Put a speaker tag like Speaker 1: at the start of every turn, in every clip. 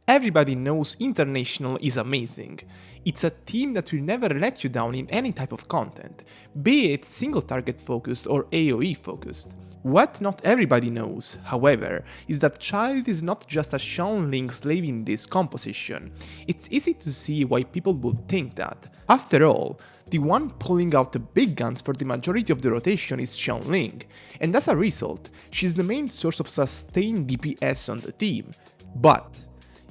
Speaker 1: Everybody knows International is amazing. It's a team that will never let you down in any type of content, be it single target focused or AoE focused. What not everybody knows, however, is that Childe is not just a Xiangling slave in this composition. It's easy to see why people would think that. After all, the one pulling out the big guns for the majority of the rotation is Xiangling, and as a result, she's the main source of sustained DPS on the team. But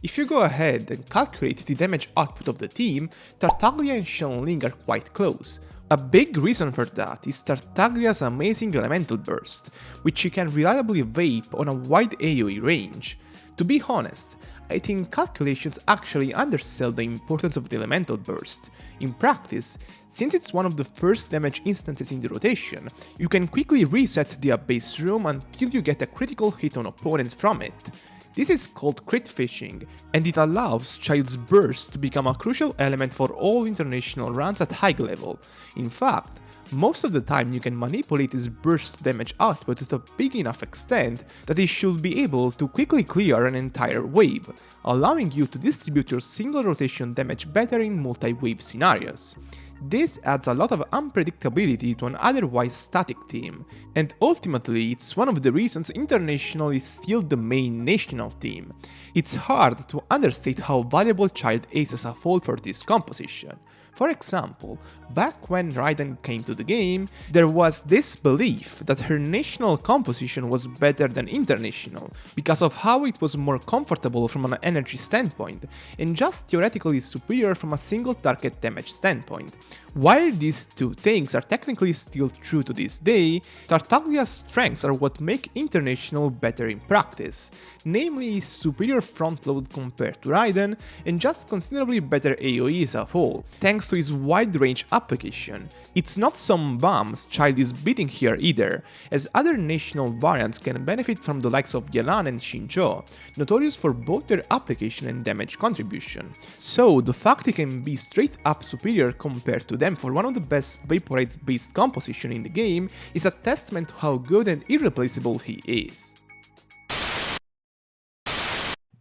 Speaker 1: if you go ahead and calculate the damage output of the team, Tartaglia and Xiangling are quite close. A big reason for that is Tartaglia's amazing elemental burst, which she can reliably vape on a wide AoE range. To be honest, I think calculations actually undersell the importance of the elemental burst. In practice, since it's one of the first damage instances in the rotation, you can quickly reset the Abyss room until you get a critical hit on opponents from it. This is called crit fishing, and it allows Childe's burst to become a crucial element for all international runs at high level. In fact, most of the time you can manipulate his burst damage output to a big enough extent that he should be able to quickly clear an entire wave, allowing you to distribute your single rotation damage better in multi-wave scenarios. This adds a lot of unpredictability to an otherwise static team, and ultimately it's one of the reasons International is still the main national team. It's hard to understate how valuable Childe is as a whole for this composition. For example, back when Raiden came to the game, there was this belief that her national composition was better than international, because of how it was more comfortable from an energy standpoint, and just theoretically superior from a single target damage standpoint. While these two things are technically still true to this day, Tartaglia's strengths are what make International better in practice, namely his superior front load compared to Raiden, and just considerably better AoE as a whole, thanks to his wide range application. It's not some bombs Childe is beating here either, as other national variants can benefit from the likes of Yelan and Xinqiu, notorious for both their application and damage contribution. So the fact he can be straight up superior compared to them for one of the best Vaporites based composition in the game is a testament to how good and irreplaceable he is.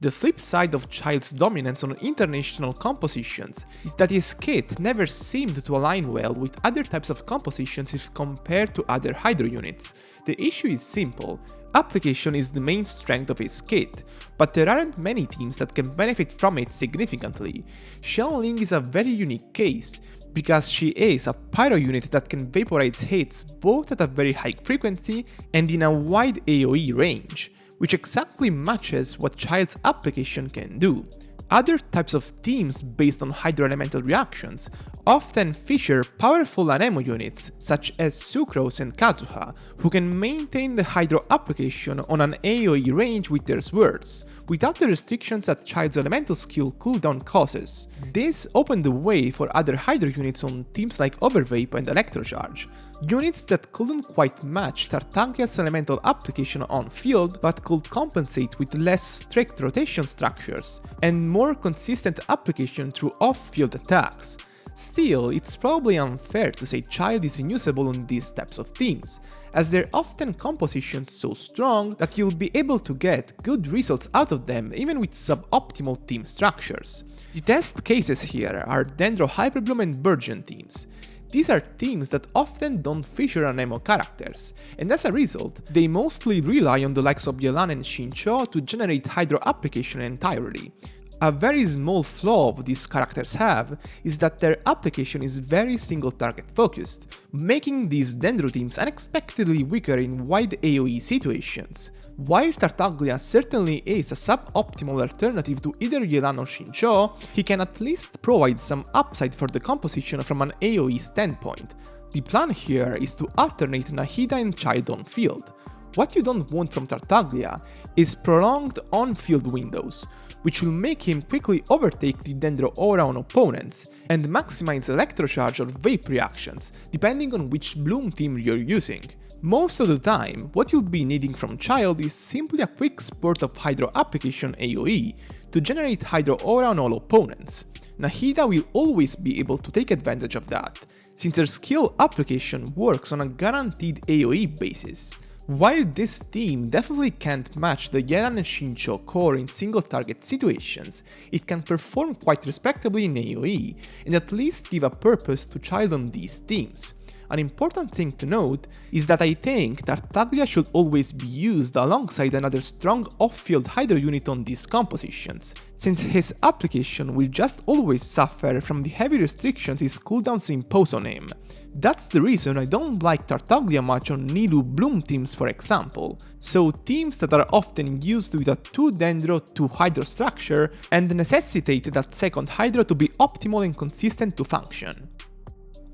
Speaker 1: The flip side of Childe's dominance on international compositions is that his kit never seemed to align well with other types of compositions if compared to other Hydro units. The issue is simple. Application is the main strength of his kit, but there aren't many teams that can benefit from it significantly. Xiangling is a very unique case, because she is a pyro unit that can vaporize hits both at a very high frequency and in a wide AoE range, which exactly matches what Childe's application can do. Other types of teams based on hydroelemental reactions often feature powerful Anemo units such as Sucrose and Kazuha, who can maintain the hydro application on an AoE range with their swords, without the restrictions that Childe's elemental skill cooldown causes. This opened the way for other hydro units on teams like Overvape and Electrocharge, units that couldn't quite match Tartaglia's elemental application on field but could compensate with less strict rotation structures and more consistent application through off-field attacks. Still, it's probably unfair to say Childe is unusable on these types of teams, as they're often compositions so strong that you'll be able to get good results out of them even with suboptimal team structures. The test cases here are Dendro Hyperbloom and Burgeon teams. These are teams that often don't feature Anemo characters, and as a result, they mostly rely on the likes of Yelan and Xinqiu to generate hydro application entirely. A very small flaw these characters have is that their application is very single target focused, making these Dendro teams unexpectedly weaker in wide AoE situations. While Tartaglia certainly is a suboptimal alternative to either Yelan or Xinqiu, he can at least provide some upside for the composition from an AoE standpoint. The plan here is to alternate Nahida and Childe on field. What you don't want from Tartaglia is prolonged on-field windows, which will make him quickly overtake the Dendro aura on opponents and maximize Electrocharge or Vape reactions, depending on which Bloom team you're using. Most of the time, what you'll be needing from Childe is simply a quick spurt of Hydro application AoE to generate Hydro aura on all opponents. Nahida will always be able to take advantage of that, since her skill application works on a guaranteed AoE basis. While this team definitely can't match the Yelan and Shincho core in single target situations, it can perform quite respectably in AoE, and at least give a purpose to Childe on these teams. An important thing to note is that I think Tartaglia should always be used alongside another strong off-field Hydro unit on these compositions, since his application will just always suffer from the heavy restrictions his cooldowns impose on him. That's the reason I don't like Tartaglia much on Nilou Bloom teams, for example, so teams that are often used with a 2 Dendro 2 Hydro structure and necessitate that second Hydro to be optimal and consistent to function.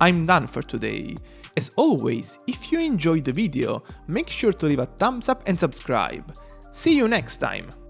Speaker 1: I'm done for today. As always, if you enjoyed the video, make sure to leave a thumbs up and subscribe. See you next time!